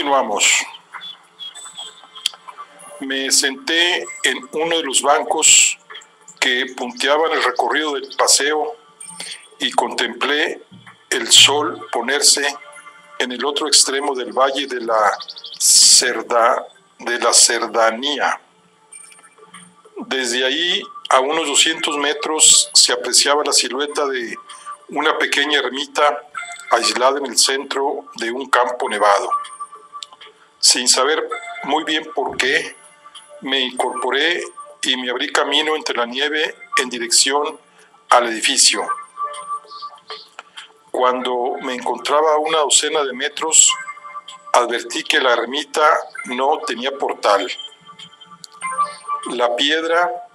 Continuamos. Me senté en uno de los bancos que punteaban el recorrido del paseo y contemplé el sol ponerse en el otro extremo del valle de la Cerdanía. Desde ahí, a unos 200 metros, se apreciaba la silueta de una pequeña ermita aislada en el centro de un campo nevado. Sin saber muy bien por qué, me incorporé y me abrí camino entre la nieve en dirección al edificio. Cuando me encontraba a una docena de metros, advertí que la ermita no tenía portal. La piedra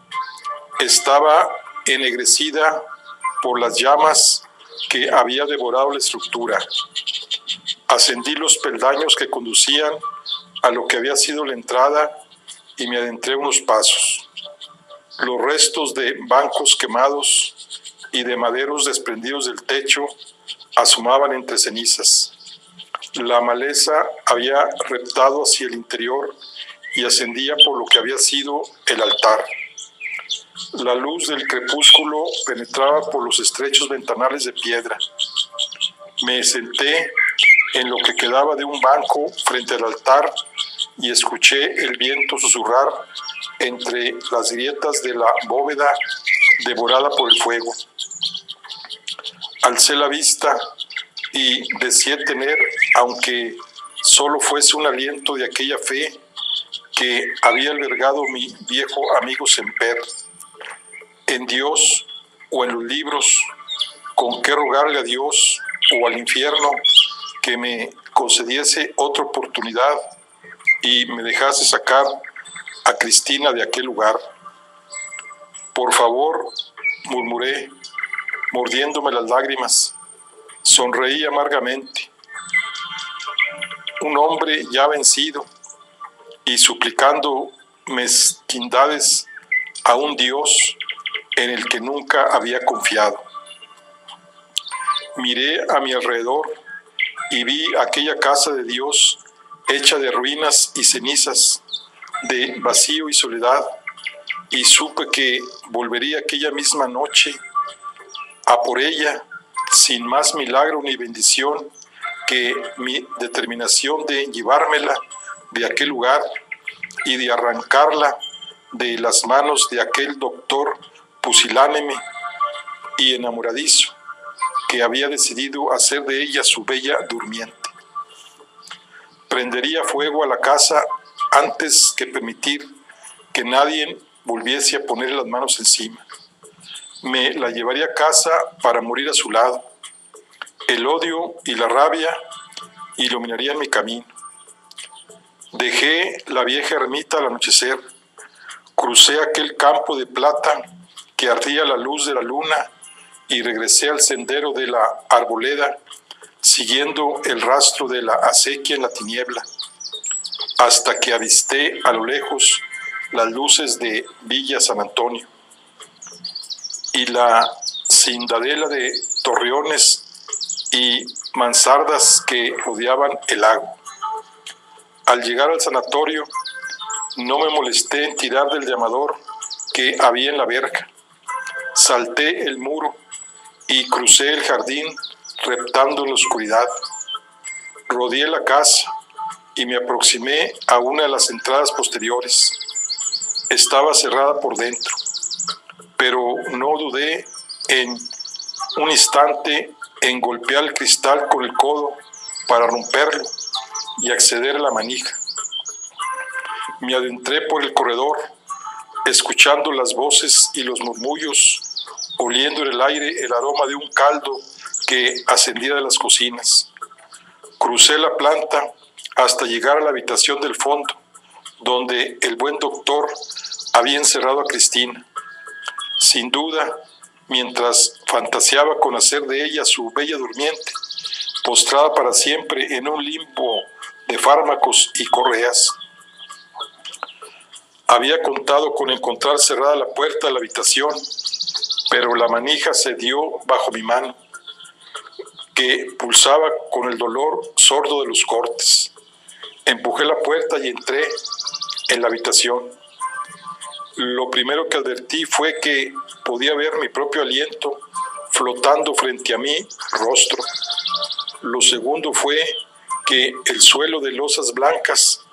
estaba ennegrecida por las llamas que había devorado la estructura. Ascendí los peldaños que conducían a lo que había sido la entrada y me adentré unos pasos. Los restos de bancos quemados y de maderos desprendidos del techo asomaban entre cenizas. La maleza había reptado hacia el interior y ascendía por lo que había sido el altar. La luz del crepúsculo penetraba por los estrechos ventanales de piedra. Me senté en lo que quedaba de un banco frente al altar y escuché el viento susurrar entre las grietas de la bóveda devorada por el fuego. Alcé la vista y deseé tener, aunque solo fuese un aliento de aquella fe que había albergado mi viejo amigo Semper. En Dios o en los libros, con qué rogarle a Dios o al infierno que me concediese otra oportunidad y me dejase sacar a Cristina de aquel lugar. Por favor, murmuré, mordiéndome las lágrimas. Sonreí amargamente. Un hombre ya vencido y suplicando mezquindades a un Dios en el que nunca había confiado. Miré a mi alrededor y vi aquella casa de Dios hecha de ruinas y cenizas, de vacío y soledad, y supe que volvería aquella misma noche a por ella, sin más milagro ni bendición que mi determinación de llevármela de aquel lugar y de arrancarla de las manos de aquel doctor pusilánime y enamoradizo que había decidido hacer de ella su bella durmiente. Prendería fuego a la casa antes que permitir que nadie volviese a poner las manos encima. Me la llevaría a casa para morir a su lado. El odio y la rabia iluminarían mi camino. Dejé la vieja ermita al anochecer. Crucé aquel campo de plata que ardía a la luz de la luna y regresé al sendero de la arboleda, siguiendo el rastro de la acequia en la tiniebla, hasta que avisté a lo lejos las luces de Villa San Antonio y la cindadela de torreones y mansardas que rodeaban el lago. Al llegar al sanatorio, no me molesté en tirar del llamador que había en la verja. Salté el muro y crucé el jardín reptando en la oscuridad. Rodeé la casa y me aproximé a una de las entradas posteriores. Estaba cerrada por dentro, pero no dudé en un instante en golpear el cristal con el codo para romperlo y acceder a la manija. Me adentré por el corredor, escuchando las voces y los murmullos, oliendo en el aire el aroma de un caldo que ascendía de las cocinas. Crucé la planta hasta llegar a la habitación del fondo, donde el buen doctor había encerrado a Cristina. Sin duda, mientras fantaseaba con hacer de ella su bella durmiente, postrada para siempre en un limbo de fármacos y correas. Había contado con encontrar cerrada la puerta de la habitación, pero la manija cedió bajo mi mano, que pulsaba con el dolor sordo de los cortes. Empujé la puerta y entré en la habitación. Lo primero que advertí fue que podía ver mi propio aliento flotando frente a mi rostro. Lo segundo fue que el suelo de losas blancas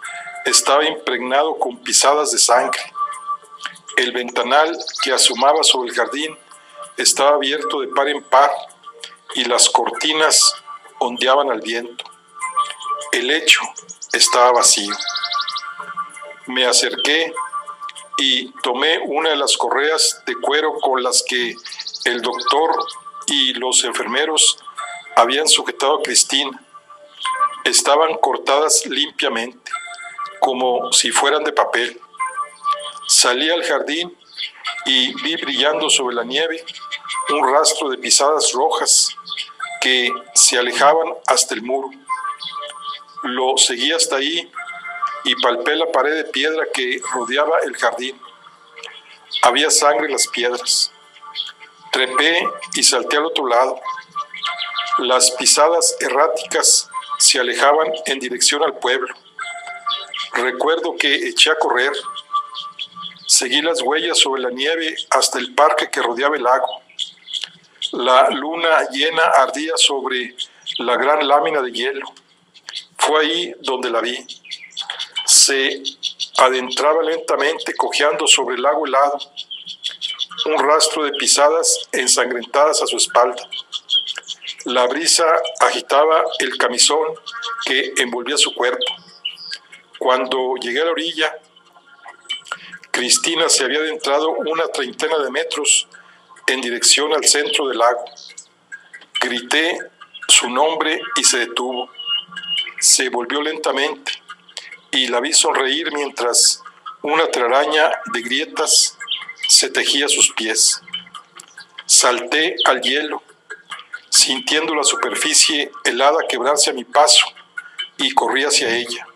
estaba impregnado con pisadas de sangre. El ventanal que asomaba sobre el jardín estaba abierto de par en par y las cortinas ondeaban al viento. El lecho estaba vacío. Me acerqué y tomé una de las correas de cuero con las que el doctor y los enfermeros habían sujetado a Cristina. Estaban cortadas limpiamente, como si fueran de papel. Salí al jardín y vi brillando sobre la nieve un rastro de pisadas rojas que se alejaban hasta el muro. Lo seguí hasta ahí y palpé la pared de piedra que rodeaba el jardín. Había sangre en las piedras. Trepé y salté al otro lado. Las pisadas erráticas se alejaban en dirección al pueblo. Recuerdo que eché a correr. Seguí las huellas sobre la nieve hasta el parque que rodeaba el lago. La luna llena ardía sobre la gran lámina de hielo. Fue ahí donde la vi. Se adentraba lentamente cojeando sobre el lago helado, un rastro de pisadas ensangrentadas a su espalda. La brisa agitaba el camisón que envolvía su cuerpo. Cuando llegué a la orilla, Cristina se había adentrado una treintena de metros en dirección al centro del lago. Grité su nombre y se detuvo. Se volvió lentamente y la vi sonreír mientras una telaraña de grietas se tejía a sus pies. Salté al hielo, sintiendo la superficie helada quebrarse a mi paso, y corrí hacia ella.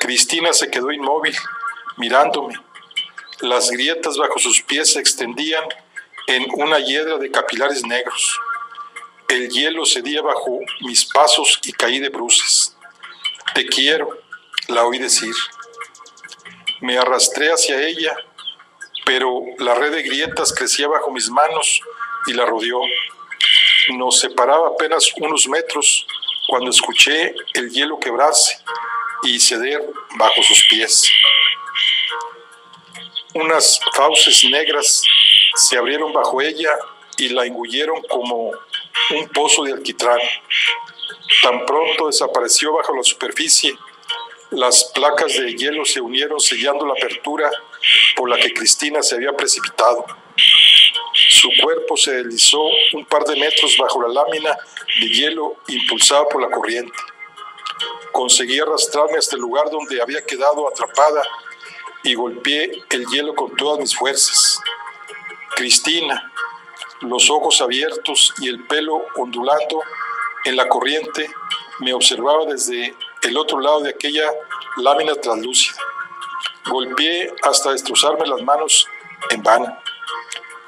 Cristina se quedó inmóvil, mirándome. Las grietas bajo sus pies se extendían en una hiedra de capilares negros. El hielo cedía bajo mis pasos y caí de bruces. «Te quiero», la oí decir. Me arrastré hacia ella, pero la red de grietas crecía bajo mis manos y la rodeó. Nos separaba apenas unos metros cuando escuché el hielo quebrarse y ceder bajo sus pies. Unas fauces negras se abrieron bajo ella y la engulleron como un pozo de alquitrán. Tan pronto desapareció bajo la superficie, las placas de hielo se unieron sellando la apertura por la que Cristina se había precipitado. Su cuerpo se deslizó un par de metros bajo la lámina de hielo impulsada por la corriente. Conseguí arrastrarme hasta el lugar donde había quedado atrapada y golpeé el hielo con todas mis fuerzas. Cristina, los ojos abiertos y el pelo ondulando en la corriente, me observaba desde el otro lado de aquella lámina translúcida. Golpeé hasta destrozarme las manos en vano.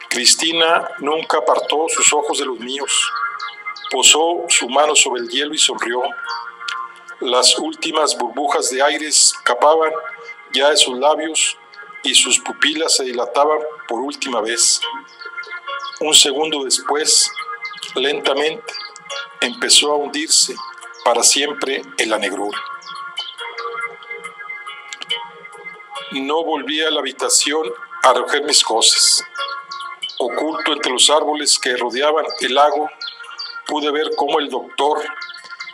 Cristina nunca apartó sus ojos de los míos. Posó su mano sobre el hielo y sonrió. Las últimas burbujas de aire escapaban ya de sus labios y sus pupilas se dilataban por última vez. Un segundo después, lentamente, empezó a hundirse para siempre en la negrura. No volví a la habitación a recoger mis cosas. Oculto entre los árboles que rodeaban el lago, pude ver cómo el doctor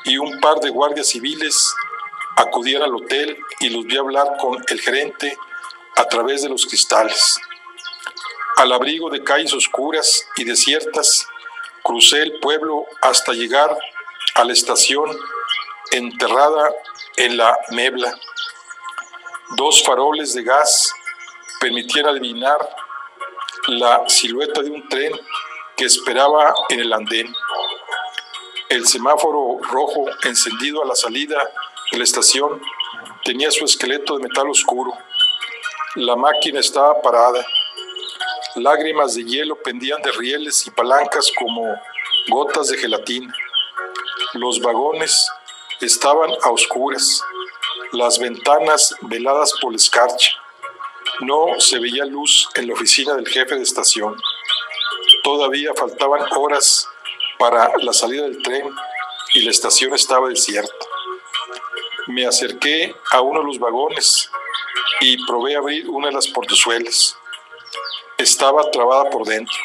y un par de guardias civiles acudían al hotel y los vi hablar con el gerente a través de los cristales. Al abrigo de calles oscuras y desiertas, crucé el pueblo hasta llegar a la estación enterrada en la niebla. Dos faroles de gas permitían adivinar la silueta de un tren que esperaba en el andén. El semáforo rojo encendido a la salida de la estación tenía su esqueleto de metal oscuro. La máquina estaba parada. Lágrimas de hielo pendían de rieles y palancas como gotas de gelatina. Los vagones estaban a oscuras. las ventanas veladas por la escarcha. No se veía luz en la oficina del jefe de estación. Todavía faltaban horas para la salida del tren y la estación estaba desierta. Me acerqué a uno de los vagones y probé abrir una de las portezuelas. Estaba trabada por dentro.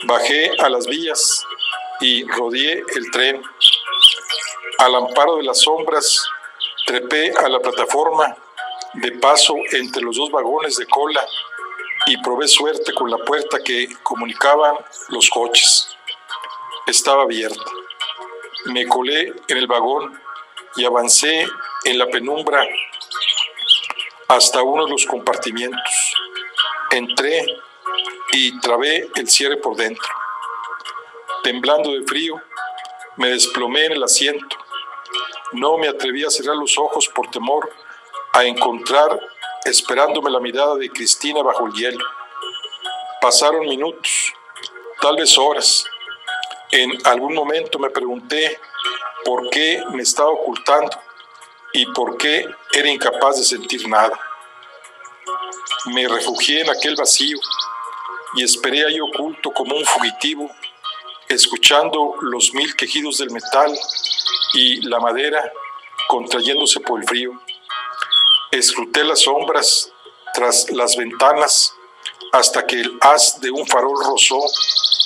Bajé a las vías y rodeé el tren. Al amparo de las sombras, trepé a la plataforma de paso entre los dos vagones de cola y probé suerte con la puerta que comunicaban los coches. Estaba abierta. Me colé en el vagón y avancé en la penumbra hasta uno de los compartimientos. Entré y trabé el cierre por dentro. Temblando de frío, me desplomé en el asiento. No me atreví a cerrar los ojos por temor a encontrar esperándome la mirada de Cristina bajo el hielo. Pasaron minutos, tal vez horas. En algún momento me pregunté por qué me estaba ocultando y por qué era incapaz de sentir nada. Me refugié en aquel vacío y esperé ahí oculto como un fugitivo, escuchando los 1000 quejidos del metal y la madera contrayéndose por el frío. Escruté las sombras tras las ventanas hasta que el haz de un farol rozó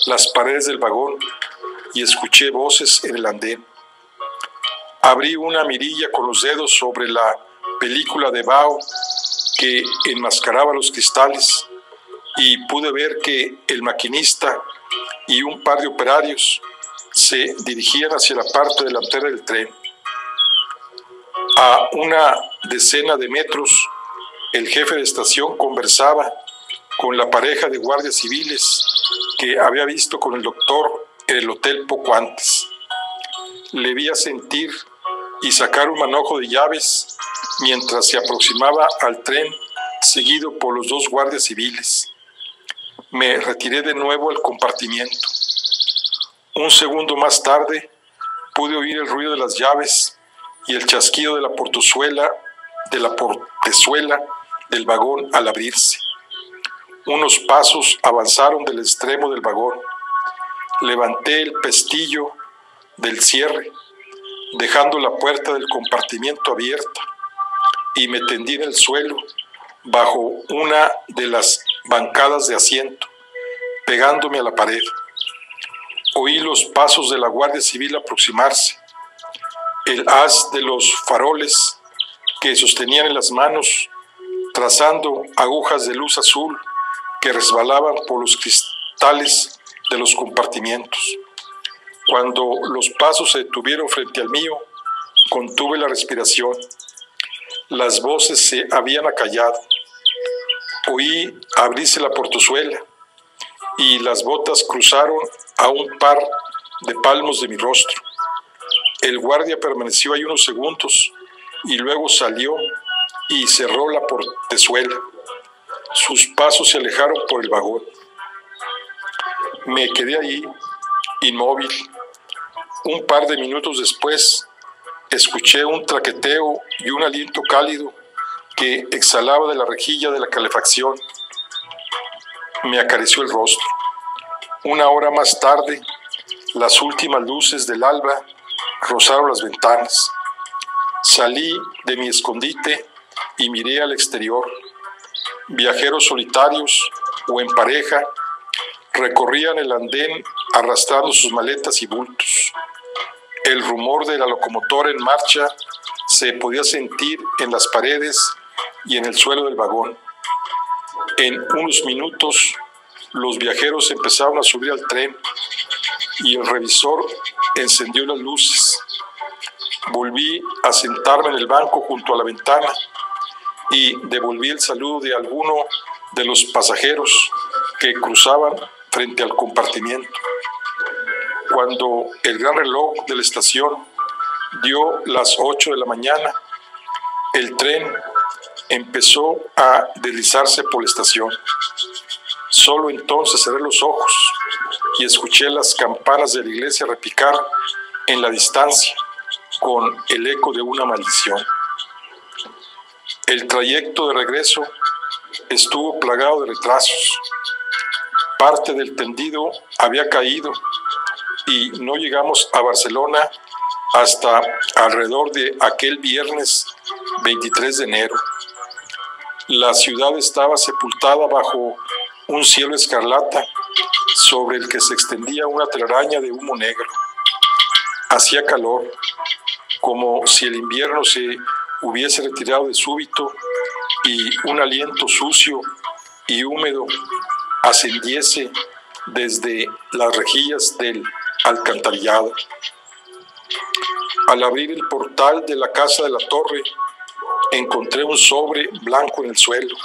las paredes del vagón y escuché voces en el andén. Abrí una mirilla con los dedos sobre la película de Bao que enmascaraba los cristales y pude ver que el maquinista y un par de operarios se dirigían hacia la parte delantera del tren. A una decena de metros, el jefe de estación conversaba con la pareja de guardias civiles que había visto con el doctor en el hotel poco antes. Le vi asentir y sacar un manojo de llaves mientras se aproximaba al tren, seguido por los 2 guardias civiles. Me retiré de nuevo al compartimiento. Un segundo más tarde, pude oír el ruido de las llaves y el chasquido de la portezuela del vagón al abrirse. Unos pasos avanzaron del extremo del vagón. Levanté el pestillo del cierre, dejando la puerta del compartimiento abierta, y me tendí en el suelo bajo una de las bancadas de asiento, pegándome a la pared. Oí los pasos de la Guardia Civil aproximarse. El haz de los faroles que sostenían en las manos, trazando agujas de luz azul que resbalaban por los cristales de los compartimientos. Cuando los pasos se detuvieron frente al mío, contuve la respiración. Las voces se habían acallado. Oí abrirse la portezuela y las botas cruzaron a un par de palmos de mi rostro. El guardia permaneció ahí unos segundos y luego salió y cerró la portezuela. Sus pasos se alejaron por el vagón. Me quedé ahí, inmóvil. Un par de minutos después, escuché un traqueteo y un aliento cálido que exhalaba de la rejilla de la calefacción. Me acarició el rostro. Una hora más tarde, las últimas luces del alba rozaron las ventanas. Salí de mi escondite y miré al exterior. Viajeros solitarios o en pareja recorrían el andén arrastrando sus maletas y bultos. El rumor de la locomotora en marcha se podía sentir en las paredes y en el suelo del vagón. En unos minutos, los viajeros empezaron a subir al tren y el revisor encendió las luces. Volví a sentarme en el banco junto a la ventana y devolví el saludo de alguno de los pasajeros que cruzaban frente al compartimiento. Cuando el gran reloj de la estación dio las 8 de la mañana, el tren empezó a deslizarse por la estación. Solo entonces cerré los ojos y escuché las campanas de la iglesia repicar en la distancia con el eco de una maldición. El trayecto de regreso estuvo plagado de retrasos. Parte del tendido había caído y no llegamos a Barcelona hasta alrededor de aquel viernes 23 de enero. La ciudad estaba sepultada bajo un cielo escarlata sobre el que se extendía una telaraña de humo negro. Hacía calor, como si el invierno se hubiese retirado de súbito y un aliento sucio y húmedo ascendiese desde las rejillas del alcantarillado. Al abrir el portal de la casa de la torre, encontré un sobre blanco en el suelo.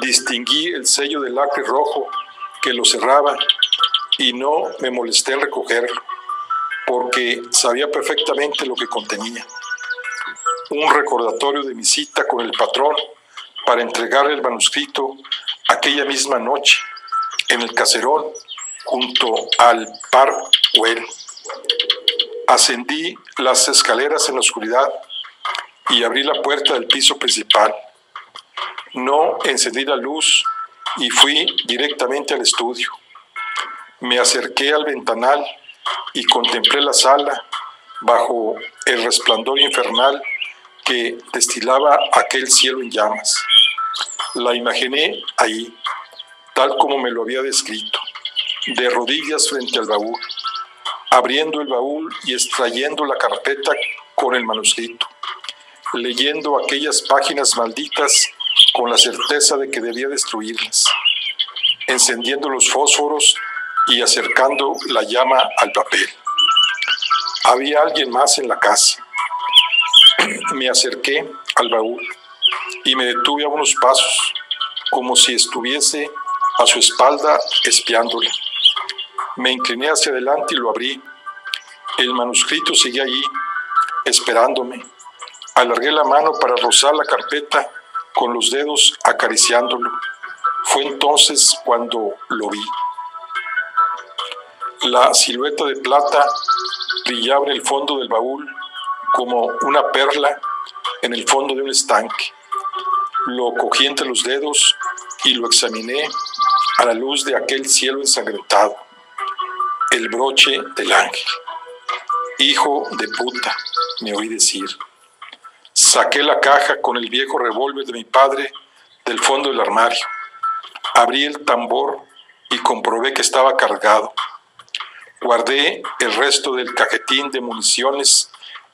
Distinguí el sello de lacre rojo que lo cerraba y no me molesté en recogerlo, porque sabía perfectamente lo que contenía. Un recordatorio de mi cita con el patrón para entregarle el manuscrito aquella misma noche en el caserón junto al Parc Güell. Ascendí las escaleras en la oscuridad y abrí la puerta del piso principal. No encendí la luz y fui directamente al estudio. Me acerqué al ventanal y contemplé la sala bajo el resplandor infernal que destilaba aquel cielo en llamas. La imaginé ahí, tal como me lo había descrito, de rodillas frente al baúl, abriendo el baúl y extrayendo la carpeta con el manuscrito, leyendo aquellas páginas malditas con la certeza de que debía destruirlas, encendiendo los fósforos y acercando la llama al papel. Había alguien más en la casa. Me acerqué al baúl y me detuve a unos pasos, como si estuviese a su espalda espiándola. Me incliné hacia adelante y lo abrí. El manuscrito seguía allí, esperándome. Alargué la mano para rozar la carpeta con los dedos acariciándolo. Fue entonces cuando lo vi. La silueta de plata brillaba en el fondo del baúl como una perla en el fondo de un estanque. Lo cogí entre los dedos y lo examiné a la luz de aquel cielo ensangrentado. El broche del ángel. Hijo de puta, me oí decir. Saqué la caja con el viejo revólver de mi padre del fondo del armario. Abrí el tambor y comprobé que estaba cargado. Guardé el resto del cajetín de municiones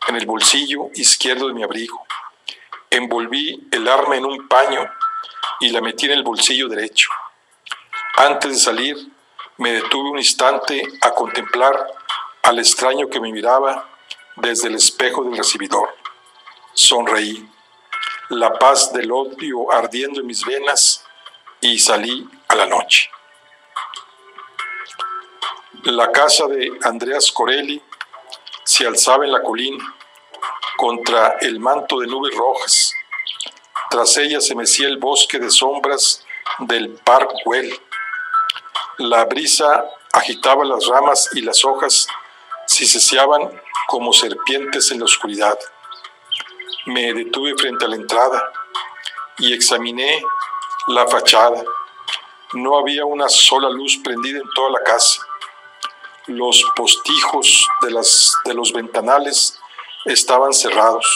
en el bolsillo izquierdo de mi abrigo. Envolví el arma en un paño y la metí en el bolsillo derecho. Antes de salir, me detuve un instante a contemplar al extraño que me miraba desde el espejo del recibidor. Sonreí, la paz del odio ardiendo en mis venas, y salí a la noche. La casa de Andreas Corelli se alzaba en la colina, contra el manto de nubes rojas. Tras ella se mecía el bosque de sombras del Parc Güell. La brisa agitaba las ramas y las hojas siseaban como serpientes en la oscuridad. Me detuve frente a la entrada y examiné la fachada. No había una sola luz prendida en toda la casa. Los postijos de los ventanales estaban cerrados.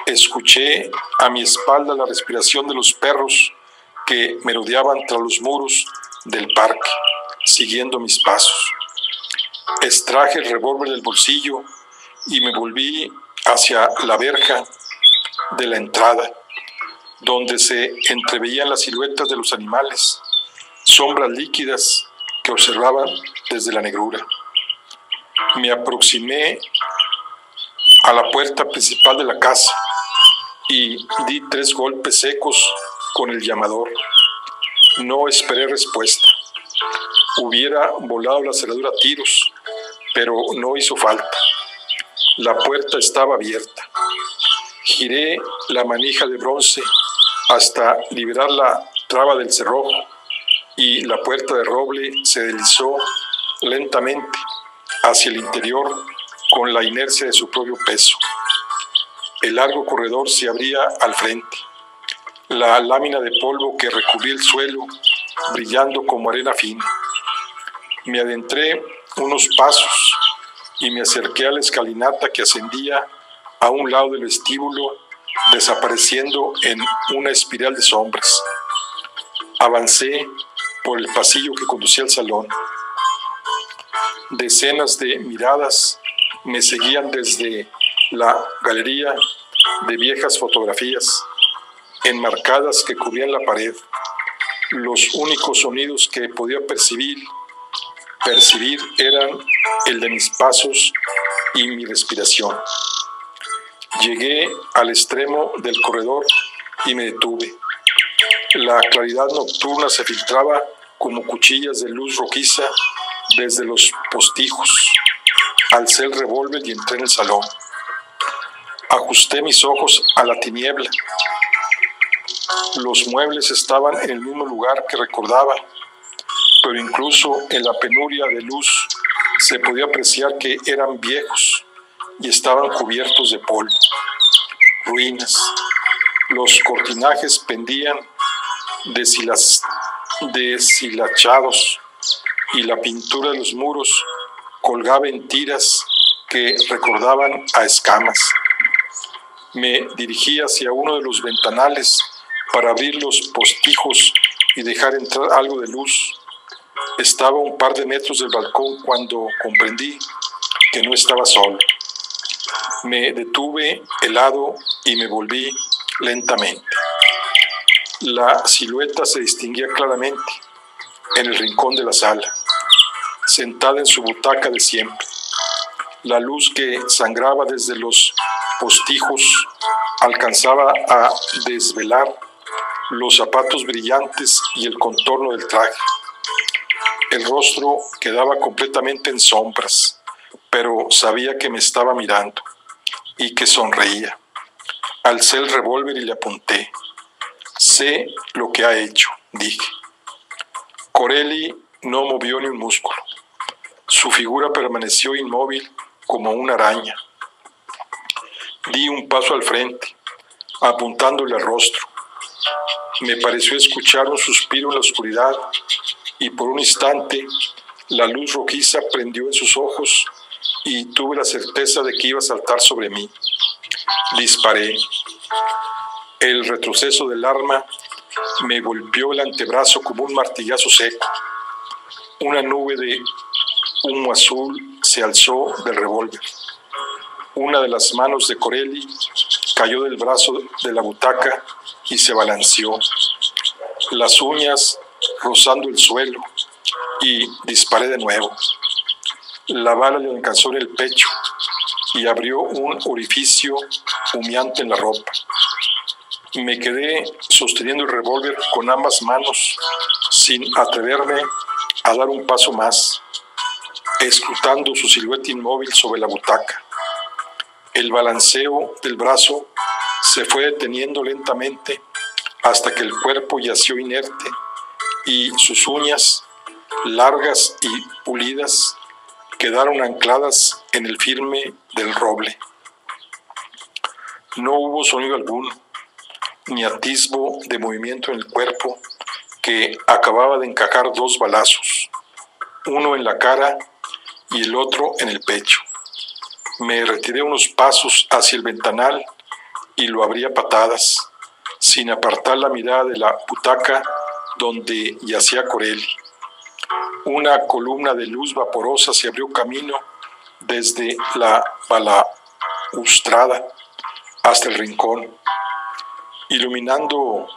Escuché a mi espalda la respiración de los perros que merodeaban tras los muros del parque, siguiendo mis pasos. Extraje el revólver del bolsillo y me volví hacia la verja de la entrada, donde se entreveían las siluetas de los animales, sombras líquidas que observaban desde la negrura. Me aproximé a la puerta principal de la casa y di 3 golpes secos con el llamador. No esperé respuesta. Hubiera volado la cerradura a tiros, pero no hizo falta. La puerta estaba abierta. Giré la manija de bronce hasta liberar la traba del cerrojo y la puerta de roble se deslizó lentamente hacia el interior con la inercia de su propio peso. El largo corredor se abría al frente. La lámina de polvo que recubría el suelo, brillando como arena fina. Me adentré unos pasos y me acerqué a la escalinata que ascendía a un lado del vestíbulo, desapareciendo en una espiral de sombras. Avancé por el pasillo que conducía al salón. Decenas de miradas me seguían desde la galería de viejas fotografías enmarcadas que cubrían la pared. Los únicos sonidos que podía percibir eran el de mis pasos y mi respiración. Llegué al extremo del corredor y me detuve. La claridad nocturna se filtraba como cuchillas de luz rojiza desde los postijos. Alcé el revólver y entré en el salón. Ajusté mis ojos a la tiniebla. Los muebles estaban en el mismo lugar que recordaba, pero incluso en la penuria de luz se podía apreciar que eran viejos y estaban cubiertos de polvo. Ruinas. Los cortinajes pendían deshilachados y la pintura de los muros colgaba en tiras que recordaban a escamas. Me dirigí hacia uno de los ventanales para abrir los postijos y dejar entrar algo de luz. Estaba a un par de metros del balcón cuando comprendí que no estaba solo. Me detuve helado y me volví lentamente. La silueta se distinguía claramente en el rincón de la sala, sentada en su butaca de siempre. La luz que sangraba desde los postijos alcanzaba a desvelar los zapatos brillantes y el contorno del traje. El rostro quedaba completamente en sombras, pero sabía que me estaba mirando y que sonreía. Alcé el revólver y le apunté. Sé lo que ha hecho, dije. Corelli no movió ni un músculo. Su figura permaneció inmóvil como una araña. Di un paso al frente, apuntándole al rostro. Me pareció escuchar un suspiro en la oscuridad y por un instante la luz rojiza prendió en sus ojos y tuve la certeza de que iba a saltar sobre mí. Disparé. El retroceso del arma me golpeó el antebrazo como un martillazo seco. Una nube de humo azul se alzó del revólver. Una de las manos de Corelli cayó del brazo de la butaca y se balanceó, las uñas rozando el suelo, y disparé de nuevo. La bala le alcanzó en el pecho y abrió un orificio humeante en la ropa. Me quedé sosteniendo el revólver con ambas manos, sin atreverme a dar un paso más, escrutando su silueta inmóvil sobre la butaca. El balanceo del brazo se fue deteniendo lentamente hasta que el cuerpo yació inerte y sus uñas, largas y pulidas, quedaron ancladas en el firme del roble. No hubo sonido alguno, ni atisbo de movimiento en el cuerpo que acababa de encajar dos balazos, uno en la cara y el otro en el pecho. Me retiré unos pasos hacia el ventanal y lo abrí a patadas, sin apartar la mirada de la butaca donde yacía Corelli. Una columna de luz vaporosa se abrió camino desde la balaustrada hasta el rincón, iluminando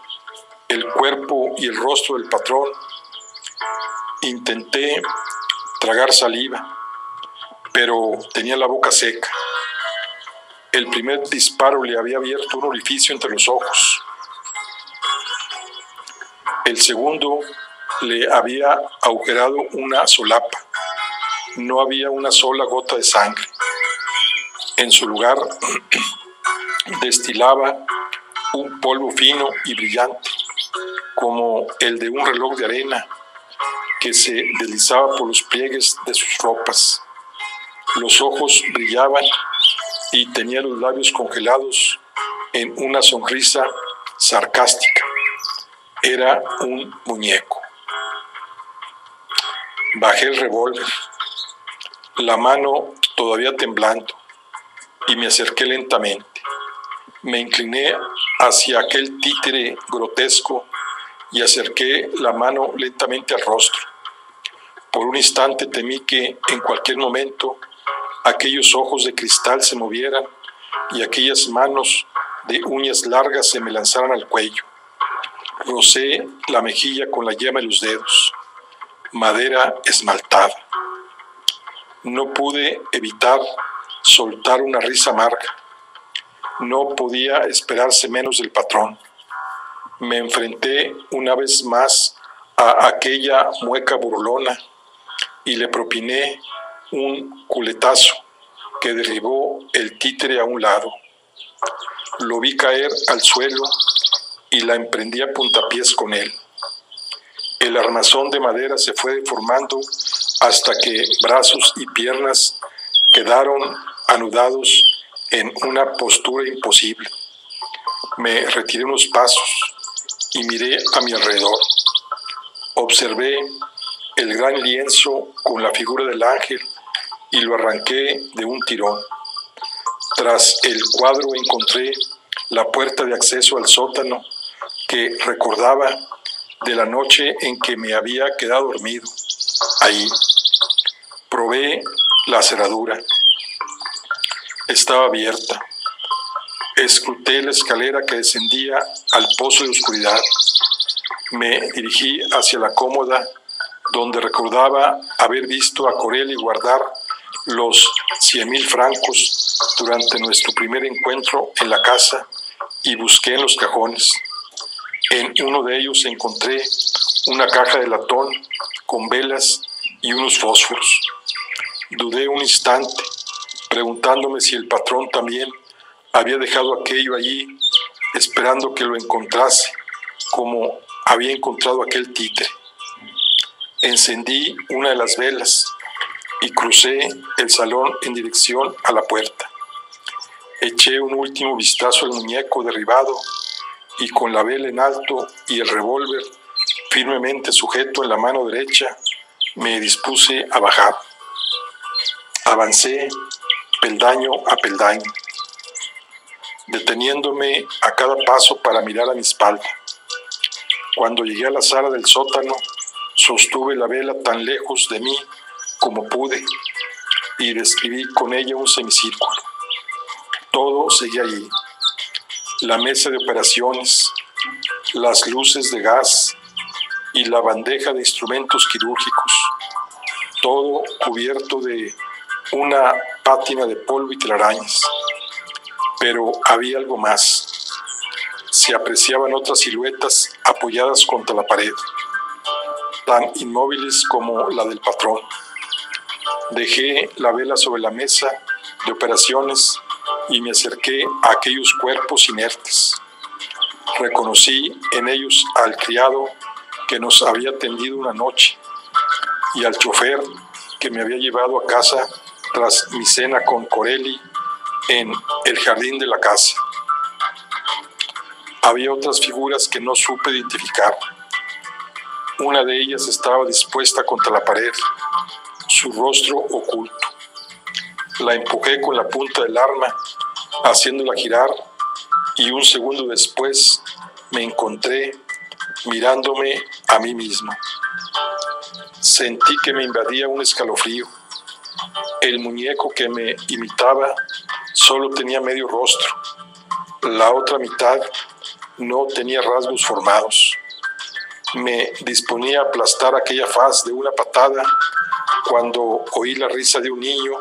el cuerpo y el rostro del patrón. Intenté tragar saliva, pero tenía la boca seca. El primer disparo le había abierto un orificio entre los ojos. El segundo le había agujerado una solapa. No había una sola gota de sangre. En su lugar destilaba un polvo fino y brillante, como el de un reloj de arena que se deslizaba por los pliegues de sus ropas. Los ojos brillaban y tenía los labios congelados en una sonrisa sarcástica. Era un muñeco. Bajé el revólver, la mano todavía temblando, y me acerqué lentamente. Me incliné hacia aquel títere grotesco y acerqué la mano lentamente al rostro. Por un instante temí que en cualquier momento aquellos ojos de cristal se movieran y aquellas manos de uñas largas se me lanzaran al cuello. Rocé la mejilla con la yema de los dedos. Madera esmaltada. No pude evitar soltar una risa amarga. No podía esperarse menos del patrón. Me enfrenté una vez más a aquella mueca burlona y le propiné un culetazo que derribó el títere a un lado. Lo vi caer al suelo y la emprendí a puntapiés con él. El armazón de madera se fue deformando hasta que brazos y piernas quedaron anudados en una postura imposible. Me retiré unos pasos y miré a mi alrededor. Observé el gran lienzo con la figura del ángel y lo arranqué de un tirón. Tras el cuadro encontré la puerta de acceso al sótano que recordaba de la noche en que me había quedado dormido. Ahí probé la cerradura. Estaba abierta. Escruté la escalera que descendía al pozo de oscuridad. Me dirigí hacia la cómoda donde recordaba haber visto a Corelli guardar los 100,000 francos durante nuestro primer encuentro en la casa y busqué en los cajones. En uno de ellos encontré una caja de latón con velas y unos fósforos. Dudé un instante, preguntándome si el patrón también había dejado aquello allí, esperando que lo encontrase, como había encontrado aquel títere. Encendí una de las velas y crucé el salón en dirección a la puerta. Eché un último vistazo al muñeco derribado y con la vela en alto y el revólver firmemente sujeto en la mano derecha, me dispuse a bajar. Avancé peldaño a peldaño, deteniéndome a cada paso para mirar a mi espalda. Cuando llegué a la sala del sótano, sostuve la vela tan lejos de mí como pude y describí con ella un semicírculo. Todo seguía allí. La mesa de operaciones, las luces de gas y la bandeja de instrumentos quirúrgicos, todo cubierto de una pátina de polvo y telarañas. Pero había algo más. Se apreciaban otras siluetas apoyadas contra la pared, tan inmóviles como la del patrón. Dejé la vela sobre la mesa de operaciones y me acerqué a aquellos cuerpos inertes. Reconocí en ellos al criado que nos había atendido una noche y al chofer que me había llevado a casa tras mi cena con Corelli en el jardín de la casa. Había otras figuras que no supe identificar. Una de ellas estaba dispuesta contra la pared, su rostro oculto. La empujé con la punta del arma, haciéndola girar, y un segundo después me encontré mirándome a mí mismo. Sentí que me invadía un escalofrío. El muñeco que me imitaba solo tenía medio rostro. La otra mitad no tenía rasgos formados. Me disponía a aplastar aquella faz de una patada cuando oí la risa de un niño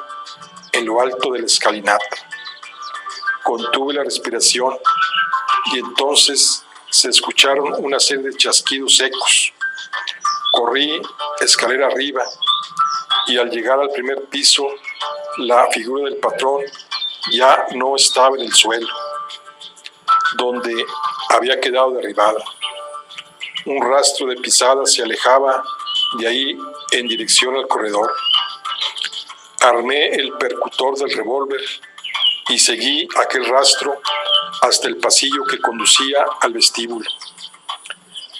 en lo alto de la escalinata. Contuve la respiración y entonces se escucharon una serie de chasquidos secos. Corrí escalera arriba y al llegar al primer piso, la figura del patrón ya no estaba en el suelo, donde había quedado derribada. Un rastro de pisadas se alejaba de ahí en dirección al corredor. Armé el percutor del revólver y seguí aquel rastro hasta el pasillo que conducía al vestíbulo.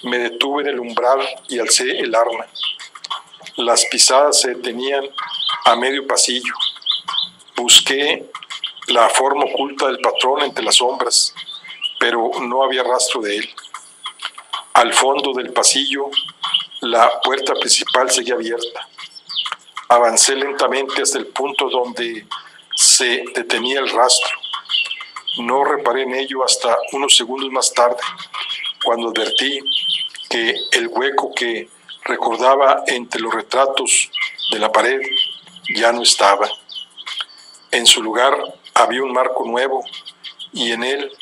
Me detuve en el umbral y alcé el arma. Las pisadas se detenían a medio pasillo. Busqué la forma oculta del patrón entre las sombras, pero no había rastro de él. Al fondo del pasillo, la puerta principal seguía abierta. Avancé lentamente hasta el punto donde se detenía el rastro. No reparé en ello hasta unos segundos más tarde, cuando advertí que el hueco que recordaba entre los retratos de la pared ya no estaba. En su lugar había un marco nuevo y en él,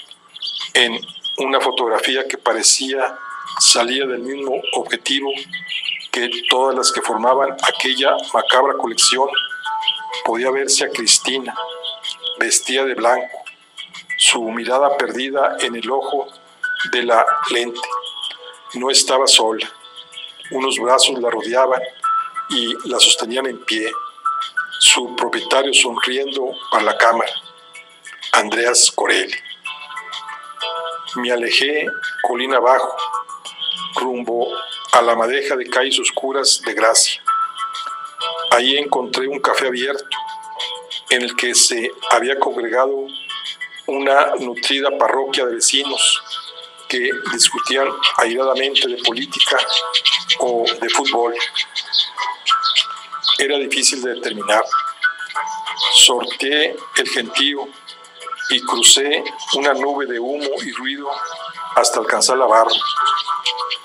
en una fotografía que parecía salía del mismo objetivo que todas las que formaban aquella macabra colección, podía verse a Cristina, vestida de blanco, su mirada perdida en el ojo de la lente. No estaba sola. Unos brazos la rodeaban y la sostenían en pie, su propietario sonriendo para la cámara, Andreas Corelli. Me alejé colina abajo, rumbo a la madeja de calles oscuras de Gracia. Ahí encontré un café abierto en el que se había congregado una nutrida parroquia de vecinos que discutían airadamente de política o de fútbol. Era difícil de determinar. Sorteé el gentío y crucé una nube de humo y ruido hasta alcanzar la barra,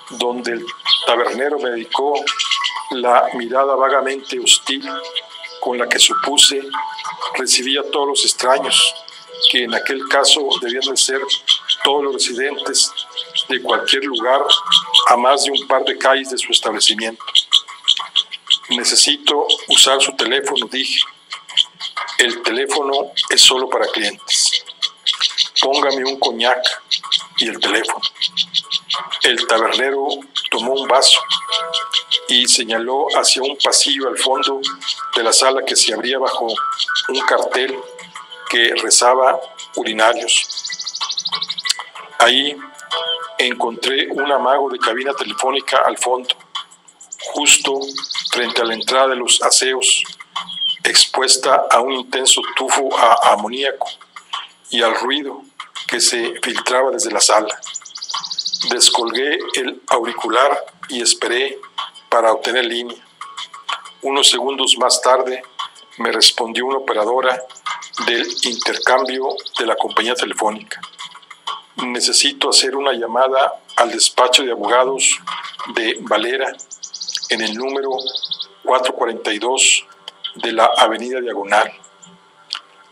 donde el tabernero me dedicó la mirada vagamente hostil con la que supuse recibía a todos los extraños, que en aquel caso debían de ser todos los residentes de cualquier lugar a más de un par de calles de su establecimiento. Necesito usar su teléfono, dije. El teléfono es solo para clientes. Póngame un coñac y el teléfono. El tabernero tomó un vaso y señaló hacia un pasillo al fondo de la sala que se abría bajo un cartel que rezaba urinarios. Ahí encontré un amago de cabina telefónica al fondo, justo frente a la entrada de los aseos, expuesta a un intenso tufo a amoníaco y al ruido que se filtraba desde la sala. Descolgué el auricular y esperé para obtener línea. Unos segundos más tarde me respondió una operadora del intercambio de la compañía telefónica. Necesito hacer una llamada al despacho de abogados de Valera en el número 442 de la Avenida Diagonal.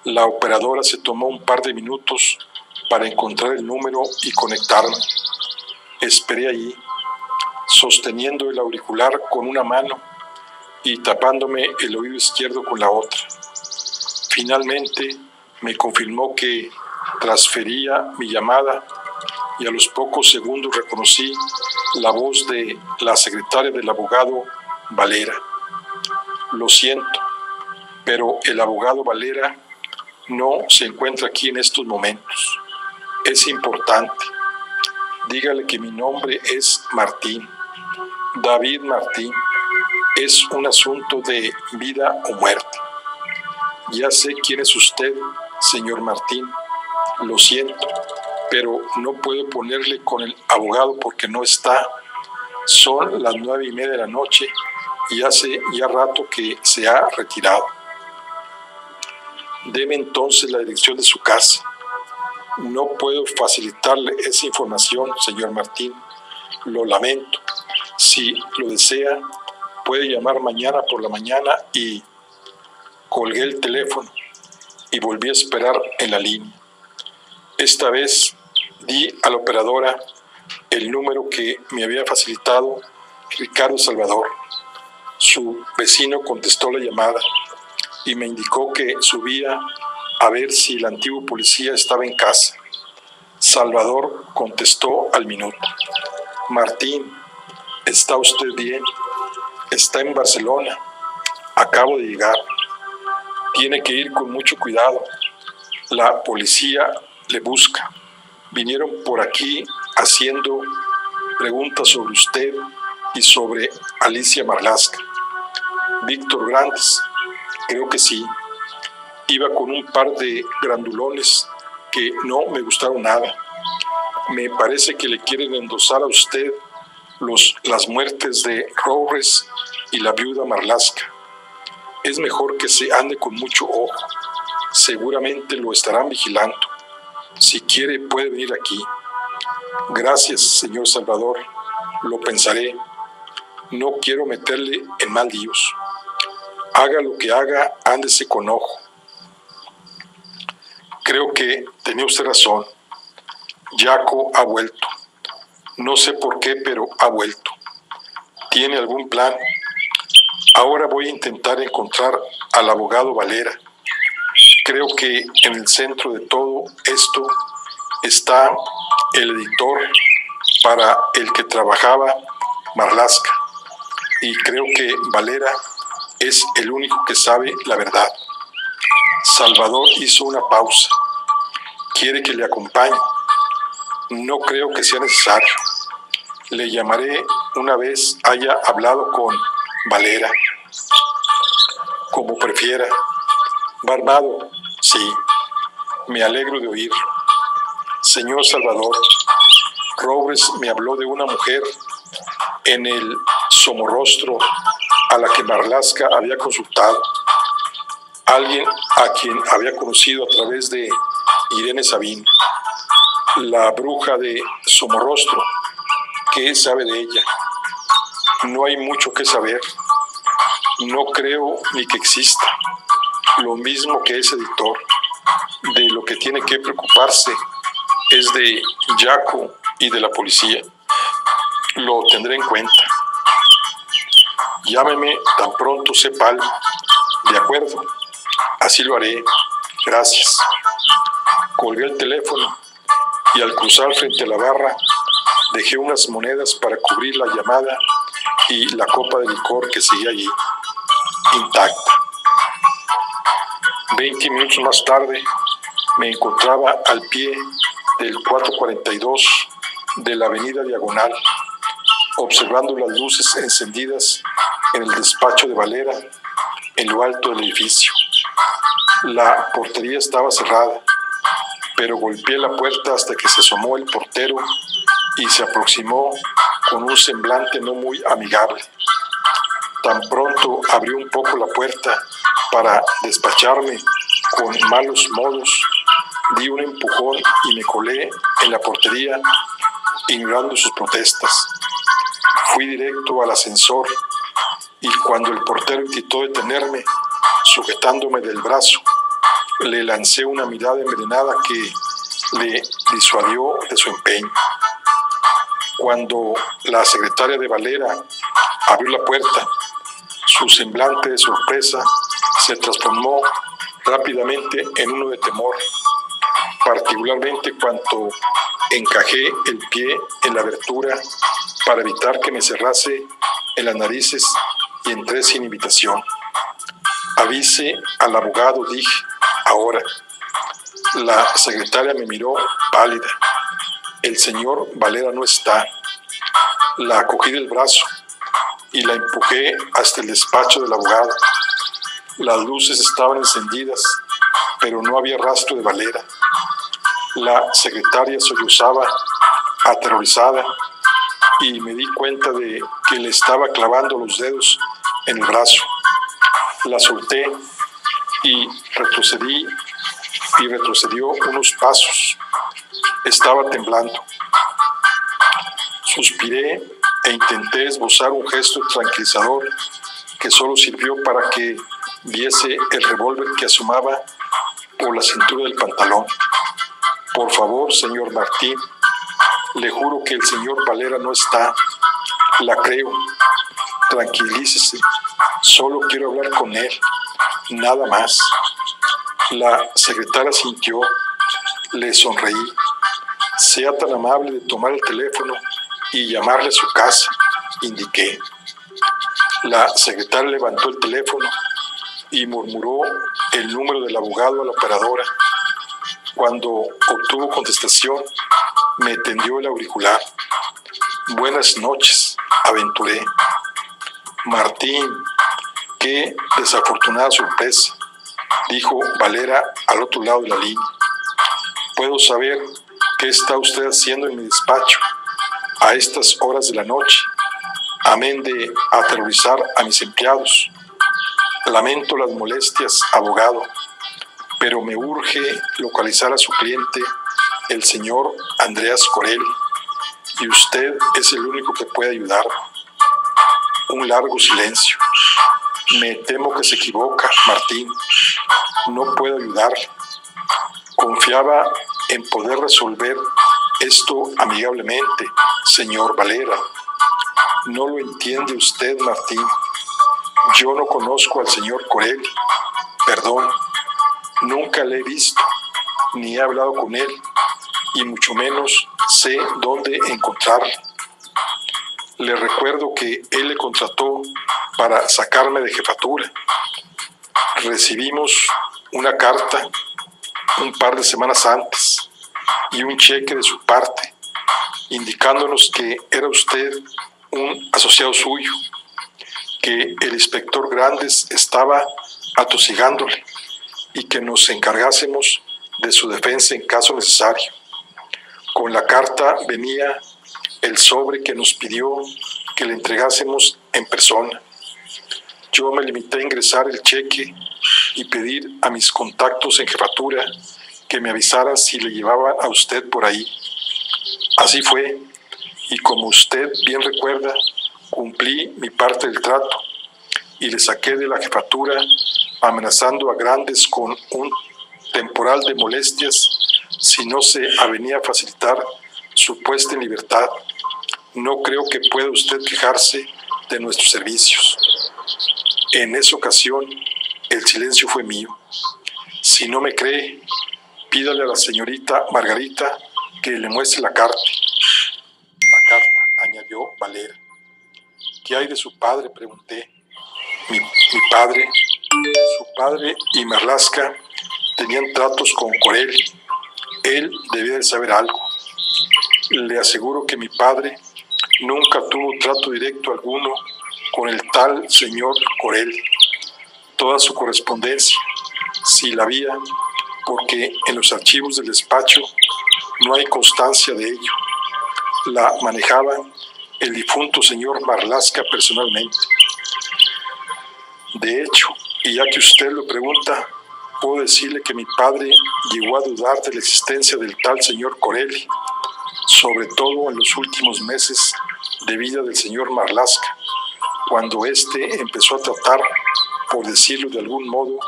La operadora se tomó un par de minutos para encontrar el número y conectarme. Esperé allí, sosteniendo el auricular con una mano y tapándome el oído izquierdo con la otra. Finalmente me confirmó que transfería mi llamada y a los pocos segundos reconocí la voz de la secretaria del abogado Valera. Lo siento, pero el abogado Valera no se encuentra aquí en estos momentos. Es importante. Dígale que mi nombre es Martín, David Martín. Es un asunto de vida o muerte. Ya sé quién es usted, señor Martín. Lo siento, pero no puedo ponerle con el abogado porque no está. Son las 9:30 de la noche y hace ya rato que se ha retirado. Deme entonces la dirección de su casa. No puedo facilitarle esa información, señor Martín. Lo lamento. Si lo desea, puede llamar mañana por la mañana y... Colgué el teléfono y volví a esperar en la línea. Esta vez di a la operadora el número que me había facilitado Ricardo Salvador. Su vecino contestó la llamada y me indicó que subía a ver si el antiguo policía estaba en casa. Salvador contestó al minuto. Martín, ¿está usted bien? Está en Barcelona. Acabo de llegar. Tiene que ir con mucho cuidado. La policía le busca. Vinieron por aquí haciendo preguntas sobre usted y sobre Alicia Marlaska. Víctor Grandes, creo que sí. Iba con un par de grandulones que no me gustaron nada. Me parece que le quieren endosar a usted las muertes de Robles y la viuda Marlaska. Es mejor que se ande con mucho ojo. Seguramente lo estarán vigilando. Si quiere, puede venir aquí. Gracias, señor Salvador. Lo pensaré. No quiero meterle en mal líos. Haga lo que haga, ándese con ojo. Creo que tenía usted razón. Jaco ha vuelto. No sé por qué, pero ha vuelto. ¿Tiene algún plan? Ahora voy a intentar encontrar al abogado Valera. Creo que en el centro de todo esto está el editor para el que trabajaba Marlaska. Y creo que Valera es el único que sabe la verdad. Salvador hizo una pausa. ¿Quiere que le acompañe? No creo que sea necesario. Le llamaré una vez haya hablado con Valera. Como prefiera. ¿Va armado? Sí. Me alegro de oírlo. Señor Salvador, Robles me habló de una mujer en el Somorrostro a la que Marlaska había consultado. Alguien a quien había conocido a través de Irene Sabín, la bruja de Somorrostro. ¿Qué sabe de ella? No hay mucho que saber. No creo ni que exista. Lo mismo que ese editor. De lo que tiene que preocuparse es de Jaco y de la policía. Lo tendré en cuenta. Llámeme tan pronto sepa algo. De acuerdo. Así lo haré. Gracias. Colgué el teléfono y al cruzar frente a la barra dejé unas monedas para cubrir la llamada y la copa de licor que seguía allí, intacta. 20 minutos más tarde me encontraba al pie del 442 de la avenida Diagonal, observando las luces encendidas en el despacho de Valera en lo alto del edificio. La portería estaba cerrada, pero golpeé la puerta hasta que se asomó el portero y se aproximó con un semblante no muy amigable. Tan pronto abrió un poco la puerta para despacharme con malos modos, di un empujón y me colé en la portería, ignorando sus protestas. Fui directo al ascensor y cuando el portero intentó detenerme, sujetándome del brazo, le lancé una mirada envenenada que le disuadió de su empeño. Cuando la secretaria de Valera abrió la puerta, su semblante de sorpresa se transformó rápidamente en uno de temor, particularmente cuando encajé el pie en la abertura para evitar que me cerrase en las narices y entré sin invitación. Avise al abogado, dije, ahora. La secretaria me miró pálida. El señor Valera no está. La cogí del brazo y la empujé hasta el despacho del abogado. Las luces estaban encendidas, pero no había rastro de Valera. La secretaria sollozaba, aterrorizada, y me di cuenta de que le estaba clavando los dedos en el brazo. La solté y retrocedió unos pasos. Estaba temblando. Suspiré e intenté esbozar un gesto tranquilizador que solo sirvió para que viese el revólver que asomaba por la cintura del pantalón. Por favor, señor Martín, le juro que el señor Valera no está. La creo. Tranquilícese. Solo quiero hablar con él. Nada más. La secretaria sintió. Le sonreí. Sea tan amable de tomar el teléfono y llamarle a su casa, indiqué. La secretaria levantó el teléfono y murmuró el número del abogado a la operadora. Cuando obtuvo contestación, me tendió el auricular. «Buenas noches», aventuré. «Martín, qué desafortunada sorpresa», dijo Valera al otro lado de la línea. «¿Puedo saber qué está usted haciendo en mi despacho a estas horas de la noche, amén de aterrorizar a mis empleados? Lamento las molestias, abogado, pero me urge localizar a su cliente, el señor Andreas Corelli, y usted es el único que puede ayudarme». Un largo silencio. «Me temo que se equivoca, Martín. No puedo ayudarle. Confiaba en poder resolver esto amigablemente, señor Valera. No lo entiende usted, Martín. Yo no conozco al señor Corelli. Perdón. Nunca le he visto, ni he hablado con él, y mucho menos sé dónde encontrarle. Le recuerdo que él le contrató para sacarme de jefatura. Recibimos una carta un par de semanas antes y un cheque de su parte, indicándonos que era usted un asociado suyo, que el inspector Grandes estaba atosigándole y que nos encargásemos de su defensa en caso necesario. Con la carta venía el sobre que nos pidió que le entregásemos en persona. Yo me limité a ingresar el cheque y pedir a mis contactos en jefatura que me avisaran si le llevaban a usted por ahí. Así fue, y como usted bien recuerda, cumplí mi parte del trato y le saqué de la jefatura amenazando a Grandes con un temporal de molestias si no se avenía a facilitar su puesta en libertad. No creo que pueda usted quejarse de nuestros servicios». En esa ocasión, el silencio fue mío. Si no me cree, pídale a la señorita Margarita que le muestre la carta. «La carta», añadió Valera. «¿Qué hay de su padre?», pregunté. Mi padre, su padre y Marlaska tenían tratos con Corelli. Él debía de saber algo. Le aseguro que mi padre nunca tuvo trato directo alguno con el tal señor Corelli. Toda su correspondencia, si la había, porque en los archivos del despacho no hay constancia de ello, la manejaba el difunto señor Marlaska personalmente. De hecho, y ya que usted lo pregunta, puedo decirle que mi padre llegó a dudar de la existencia del tal señor Corelli, sobre todo en los últimos meses de vida del señor Marlaska, cuando éste empezó a tratar, por decirlo de algún modo,